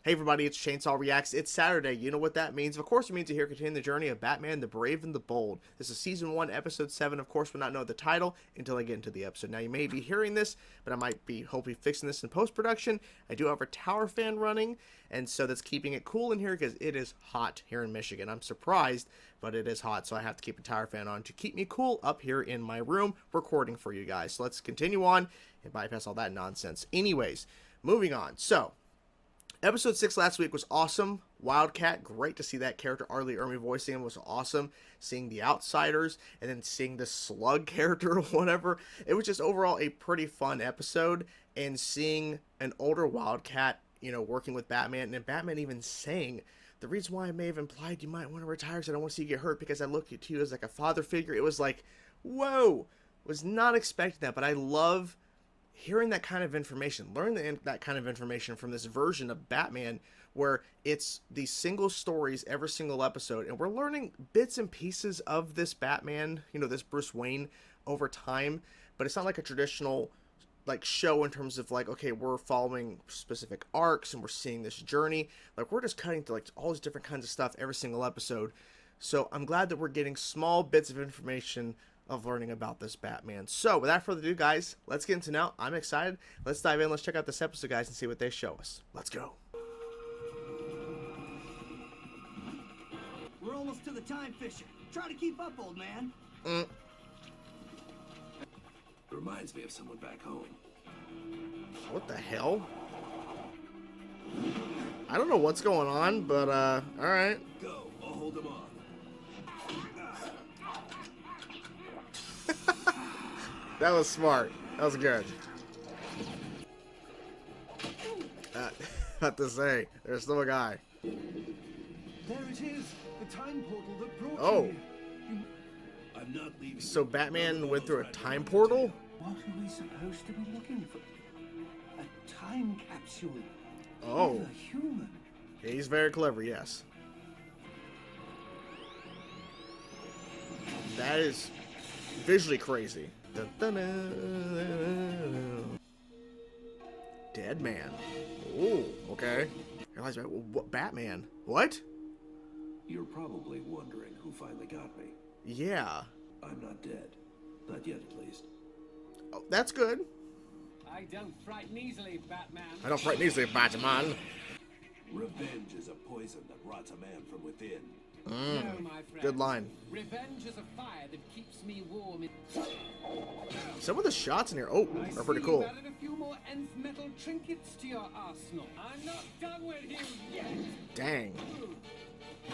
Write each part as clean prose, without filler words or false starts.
Hey everybody, it's Chainsaw Reacts. It's Saturday. You know what that means. Of course, it means to hear continue the journey of Batman, the Brave and the Bold. This is Season 1, Episode 7. Of course, we'll not know the title until I get into the episode. Now, you may be hearing this, but I might be hopefully fixing this in post-production. I do have a tower fan running, and so that's keeping it cool in here because it is hot here in Michigan. I'm surprised, but it is hot, so I have to keep a tower fan on to keep me cool up here in my room recording for you guys. So let's continue on and bypass all that nonsense. Anyways, moving on. So, Episode 6 last week was awesome. Wildcat, great to see that character. Arlie Ermey voicing him was awesome. Seeing the Outsiders and then seeing the Slug character or whatever. It was just overall a pretty fun episode. And seeing an older Wildcat, you know, working with Batman. And Batman even saying, the reason why I may have implied you might want to retire is I don't want to see you get hurt because I look at you as like a father figure. It was like, whoa. Was not expecting that. But I love hearing that kind of information, learning that kind of information from this version of Batman where it's these single stories every single episode, and we're learning bits and pieces of this Batman, you know, this Bruce Wayne over time, but it's not like a traditional like show in terms of like, okay, we're following specific arcs and we're seeing this journey. Like, we're just cutting to like all these different kinds of stuff every single episode. So I'm glad that we're getting small bits of information of learning about this Batman. So without further ado, guys, let's get into now. I'm excited. Let's dive in. Let's check out this episode, guys, and see what they show us. Let's go. We're almost to the time fissure. Try to keep up, old man. Reminds me of someone back home. What the hell? I don't know what's going on, but all right. Go, I'll hold them on. That was smart. That was good. What to say? There's still a guy. There it is, the time portal that brought Oh. you. I'm not leaving. So Batman went through a time portal? What are we supposed to be looking for? A time capsule. Oh. With a human. Yeah, he's very clever, yes. That is visually crazy. Deadman. Oh, okay. What, Batman? What? You're probably wondering who finally got me. Yeah. I'm not dead. Not yet, at least. Oh, that's good. I don't frighten easily, Batman. I don't frighten easily, Batman. Revenge is a poison that rots a man from within. No, my friend. Good line. Revenge is a fire that keeps me warm. Some of the shots in here, are pretty cool. You've added a few more nth metal trinkets to your arsenal. I'm not done with you yet. Dang.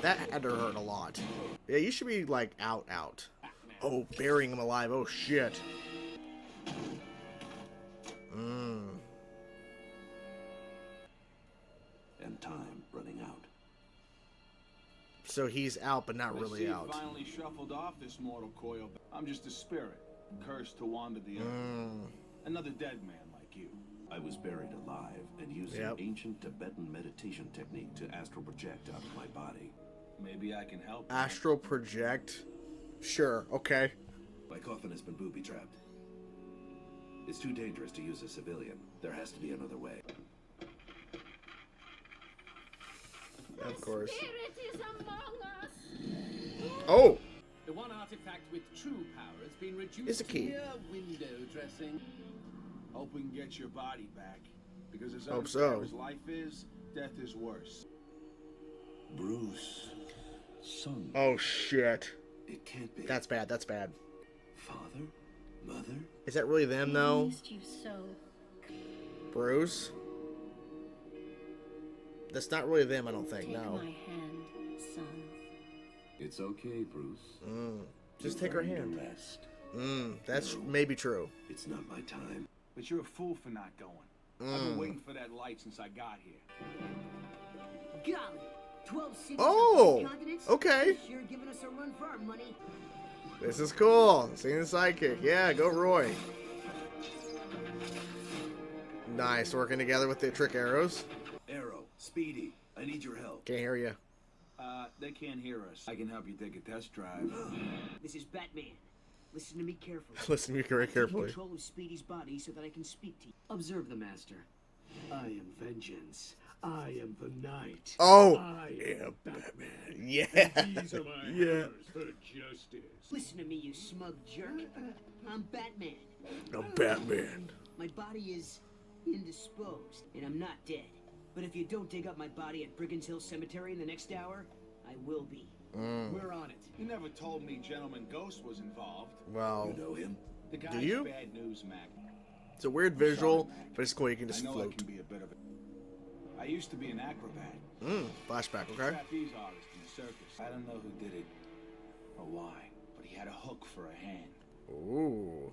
That had to hurt a lot. Yeah, you should be, like, out. Oh, burying him alive. Oh, shit. And time running out. So he's out, but not really out. Finally shuffled off this mortal coil. I'm just a spirit, cursed to wander the earth. Another dead man like you. I was buried alive and used an ancient Tibetan meditation technique to astral project out of my body. Maybe I can help. Astral project? Sure, okay. My coffin has been booby-trapped. It's too dangerous to use a civilian. There has to be another way. Of course. Spirit is among us. Oh! The one artifact with true power has been reduced It's a key. to mere window dressing. Hope we can get your body back. Because as Hope unfair so. as life is, death is worse. Bruce. Son. Oh, shit. It can't be. That's bad, that's bad. Father? Mother? Is that really them, though? Missed you so. Bruce? That's not really them, I don't think, Take no. my hand, son. It's okay, Bruce. Just take her hand. Rest. That's maybe true. It's not my time. But you're a fool for not going. I've been waiting for that light since I got here. Golly, 12 cities Oh, on 3 continents? okay. Sure giving us a run for our money. This is cool. Seeing the sidekick. Yeah, go Roy. Nice, working together with the trick arrows. Arrow, Speedy, I need your help. Can't hear you. They can't hear us. I can help you take a test drive. This is Batman. Listen to me carefully. Listen to me very Take carefully. control of Speedy's body so that I can speak to you. Observe the master. I am vengeance. I am the knight. Oh, I yeah, am Batman. yeah, These are my yeah. hammers for justice. Listen to me, you smug jerk. I'm Batman. I'm Batman. My body is indisposed, and I'm not dead. But if you don't dig up my body at Brigand's Hill Cemetery in the next hour, I will be. We're on it. You never told me Gentleman Ghost was involved. Well, You know him? The guy's you? bad news, Mac. it's a weird visual, but it's cool. You can I just know float. that can be a bit of a... I used to be an acrobat. Flashback, okay? Trapeze artist in the circus. I don't know who did it or why, but he had a hook for a hand. Ooh.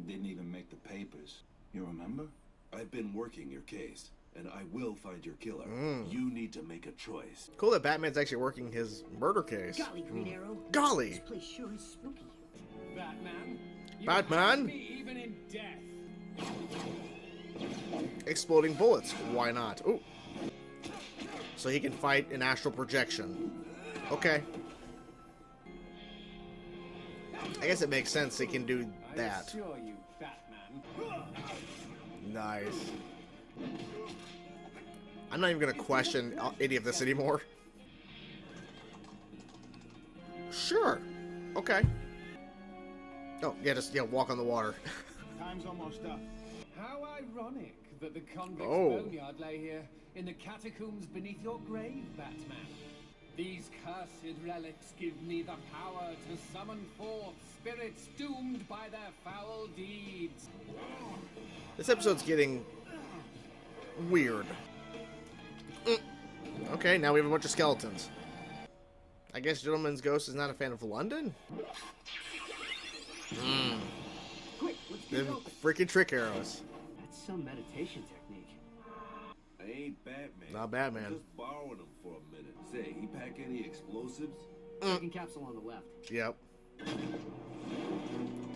Didn't even make the papers. You remember? I've been working your case, and I will find your killer. You need to make a choice. Cool that Batman's actually working his murder case. Golly, Green Arrow. Golly! This place sure is spooky. Batman. You Batman? have me even in death. Exploding bullets. Why not? Ooh. So he can fight in astral projection. Okay. I guess it makes sense he can do I that. assure you, Batman. Nice. I'm not even gonna question any of this anymore. Sure. Okay. Oh, yeah, just, yeah, walk on the water. Time's almost up. How ironic that the convict's Oh. boneyard lay here in the catacombs beneath your grave, Batman. These cursed relics give me the power to summon forth spirits doomed by their foul deeds. This episode's getting weird. Okay, now we have a bunch of skeletons. I guess Gentleman's Ghost is not a fan of London? Quick, let's The get it open. freaking trick arrows. That's some meditation technique. I ain't Batman. Not Batman. I'm just borrowing him for a minute. Say, he pack any explosives? Second capsule on the left. Yep.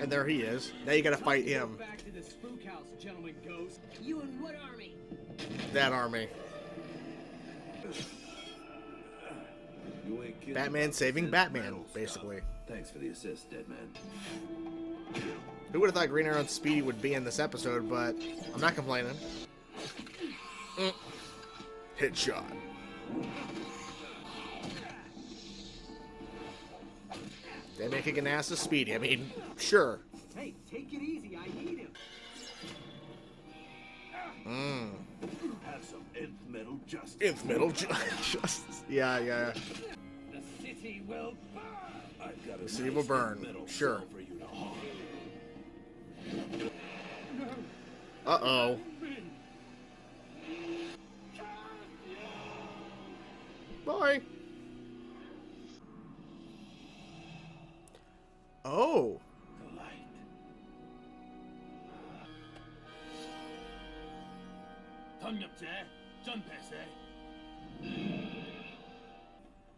And there he is. Now you gotta fight Go him. back to the spook house, Gentleman Ghost. You and what army? That army. You ain't kidding. Batman about saving this Batman, metal stuff. basically. Thanks for the assist, Deadman. Who would have thought Green Arrow and Speedy would be in this episode, but I'm not complaining. Headshot. Deadman kicking ass is Speedy. I mean, sure. Hey, take it easy. I need him. Have some nth metal justice. Nth metal justice. Yeah. The city will burn. I've got a The city will burn. metal Sure. cell for you to haul. Uh-oh. Bye. Oh. The light.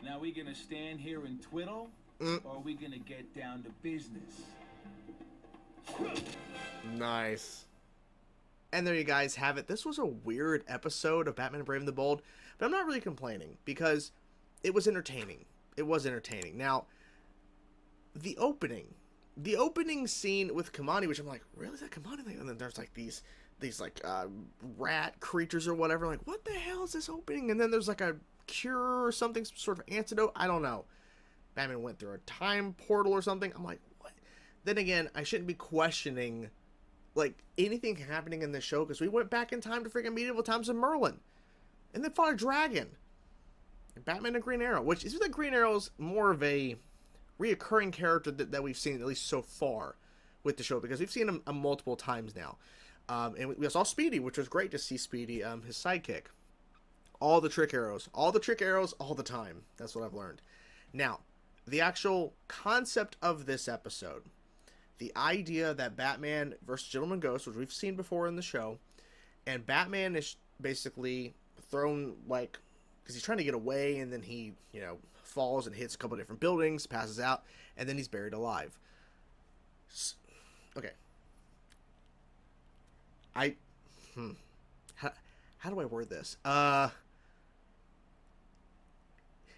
Now we gonna stand here and twiddle, or are we gonna get down to business? Nice. And there you guys have it. This was a weird episode of Batman Brave and the Bold, but I'm not really complaining because it was entertaining. It was entertaining. Now, the opening scene with Kamani, which I'm like, really, is that Kamani? And then there's like these like rat creatures or whatever. Like, what the hell is this opening? And then there's like a cure or something, some sort of antidote. I don't know. Batman went through a time portal or something. I'm like, what? Then again, I shouldn't be questioning like anything happening in this show because we went back in time to freaking medieval times of Merlin, and then fought a dragon. And Batman and Green Arrow, which is that Green Arrow's more of a reoccurring character that we've seen at least so far with the show because we've seen him multiple times now. And we saw Speedy, which was great to see Speedy, his sidekick. All the trick arrows all the time. That's what I've learned. Now, the actual concept of this episode, the idea that Batman versus Gentleman Ghost, which we've seen before in the show, and Batman is basically thrown like, because he's trying to get away, and then he, falls and hits a couple different buildings, passes out, and then he's buried alive. Okay. How do I word this?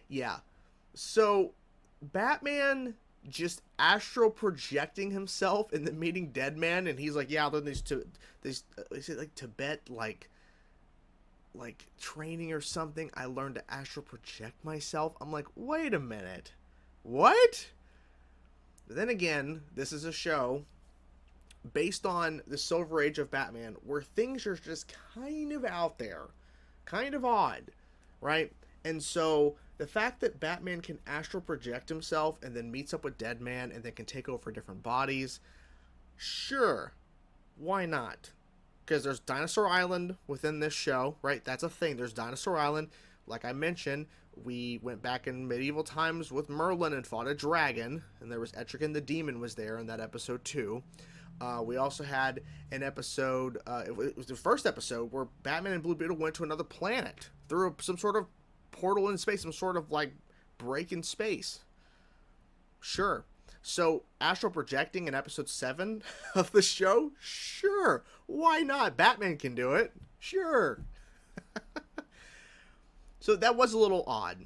Yeah. So, Batman just astral projecting himself and then meeting Deadman, and he's like, yeah, then is it like Tibet, like like training or something, I learned to astral project myself. I'm like, wait a minute, what? But then again, this is a show based on the Silver Age of Batman, where things are just kind of out there, kind of odd, right? And so the fact that Batman can astral project himself and then meets up with Deadman and then can take over different bodies, sure, why not? Because there's Dinosaur Island within this show, right? That's a thing. There's Dinosaur Island. Like I mentioned, we went back in medieval times with Merlin and fought a dragon, and there was Etrigan the Demon was there in that episode too. We also had an episode, it was the first episode, where Batman and Blue Beetle went to another planet through some sort of portal in space, some sort of like break in space. Sure. So, astral projecting in episode 7 of the show? Sure. Why not? Batman can do it. Sure. So that was a little odd.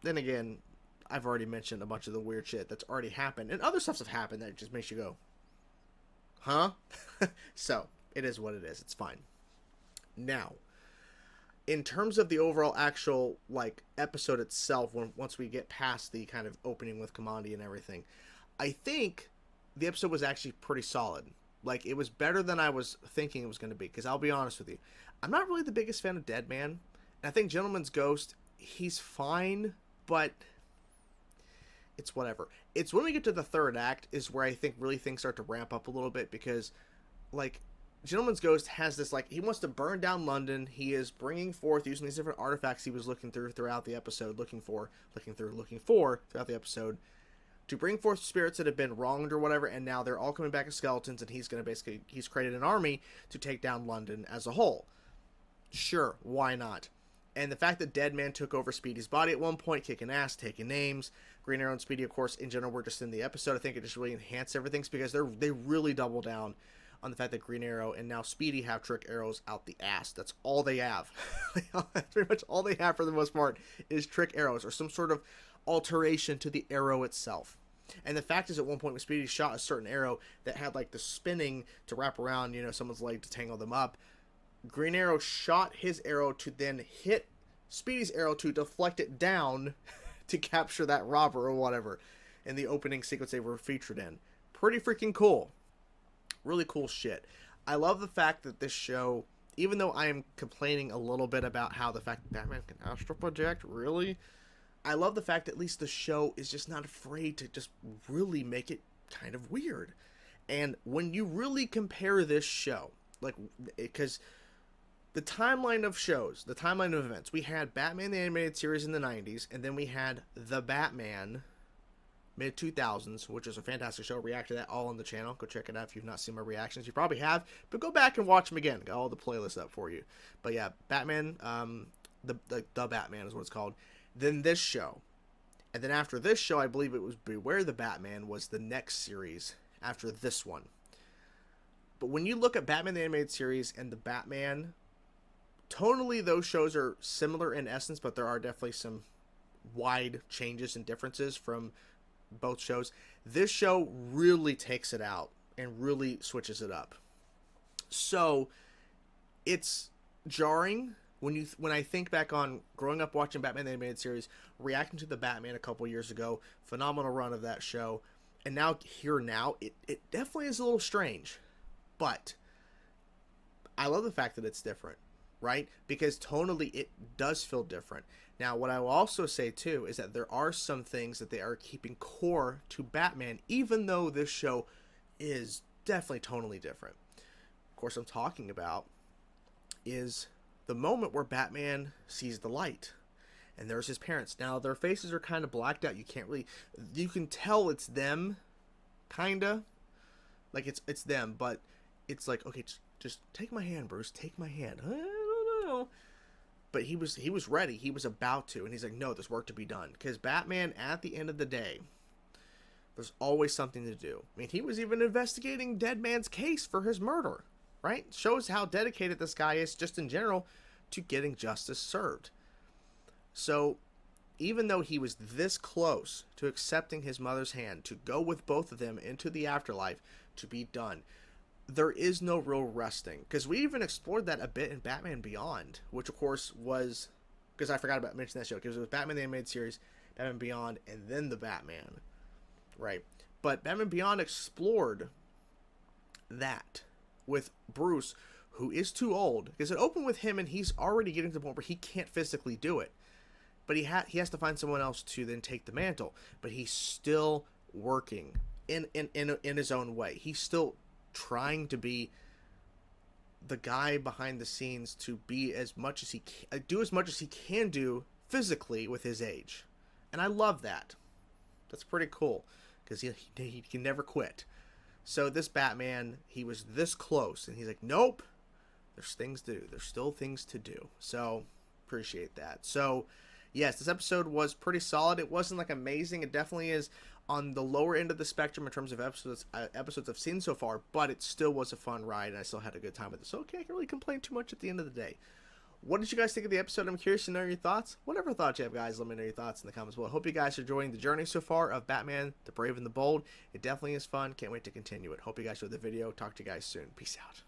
Then again, I've already mentioned a bunch of the weird shit that's already happened. And other stuff's have happened that just makes you go, huh? So, it is what it is. It's fine. Now, in terms of the overall actual, like, episode itself, once we get past the kind of opening with Kamandi and everything, I think the episode was actually pretty solid. Like, it was better than I was thinking it was going to be. Because I'll be honest with you, I'm not really the biggest fan of Deadman. And I think Gentleman's Ghost, he's fine, but it's whatever. It's when we get to the third act is where I think really things start to ramp up a little bit, because, like, Gentleman's Ghost has this, like, he wants to burn down London. He is bringing forth, using these different artifacts he was looking throughout the episode, looking for throughout the episode, to bring forth spirits that have been wronged or whatever, and now they're all coming back as skeletons, and he's going to he's created an army to take down London as a whole. Sure, why not? And the fact that Deadman took over Speedy's body at one point, kicking ass, taking names. Green Arrow and Speedy, of course, in general, were just in the episode. I think it just really enhanced everything, because they really double down on the fact that Green Arrow and now Speedy have trick arrows out the ass. That's all they have. That's pretty much all they have for the most part is trick arrows or some sort of alteration to the arrow itself. And the fact is, at one point when Speedy shot a certain arrow that had like the spinning to wrap around, someone's leg to tangle them up, Green Arrow shot his arrow to then hit Speedy's arrow to deflect it down to capture that robber or whatever in the opening sequence they were featured in. Pretty freaking cool. Really cool shit. I love the fact that this show, even though I am complaining a little bit about how the fact that Batman can astral project, really, I love the fact that at least the show is just not afraid to just really make it kind of weird. And when you really compare this show, like, because the timeline of shows, the timeline of events, we had Batman the Animated Series in the 90s, and then we had The Batman mid-2000s, which is a fantastic show. React to that all on the channel. Go check it out if you've not seen my reactions. You probably have, but go back and watch them again. Got all the playlists up for you. But yeah, Batman, the Batman is what it's called. Then this show. And then after this show, I believe it was Beware the Batman was the next series after this one. But when you look at Batman the Animated Series and The Batman, tonally those shows are similar in essence, but there are definitely some wide changes and differences from both shows. This show really takes it out and really switches it up. So it's jarring when I think back on growing up watching Batman the Animated Series, reacting to The Batman a couple years ago, phenomenal run of that show, and now it definitely is a little strange. But I love the fact that it's different, right? Because tonally it does feel different. Now, what I will also say, too, is that there are some things that they are keeping core to Batman, even though this show is definitely tonally different. Of course, I'm talking about is the moment where Batman sees the light, and there's his parents. Now, their faces are kind of blacked out. You can tell it's them, kind of. Like, it's them, but it's like, okay, just take my hand, Bruce, take my hand. I don't know. But he was ready. He was about to. And he's like, no, there's work to be done. Because Batman, at the end of the day, there's always something to do. I mean, he was even investigating Deadman's case for his murder, right? Shows how dedicated this guy is just in general to getting justice served. So, even though he was this close to accepting his mother's hand to go with both of them into the afterlife to be done, there is no real resting, because we even explored that a bit in Batman Beyond, which of course was, because I forgot about mentioning that show, because it was Batman the Animated Series, Batman Beyond, and then the Batman, right? But Batman Beyond explored that with Bruce, who is too old, because it opened with him and he's already getting to the point where he can't physically do it, but he has to find someone else to then take the mantle, but he's still working in his own way. He's still trying to be the guy behind the scenes, to be as much as he can, do as much as he can do physically with his age. And I love that. That's pretty cool, because he can never quit. So this Batman, he was this close, and he's like, nope, there's things to do. There's still things to do. So appreciate that. So yes, this episode was pretty solid. It wasn't like amazing. It definitely is on the lower end of the spectrum in terms of episodes I've seen so far, but it still was a fun ride, and I still had a good time with it. So okay, I can't really complain too much at the end of the day. What did you guys think of the episode? I'm curious to know your thoughts. Whatever thoughts you have, guys, let me know your thoughts in the comments below. I hope you guys are enjoying the journey so far of Batman, the Brave and the Bold. It definitely is fun. Can't wait to continue it. Hope you guys enjoyed the video. Talk to you guys soon. Peace out.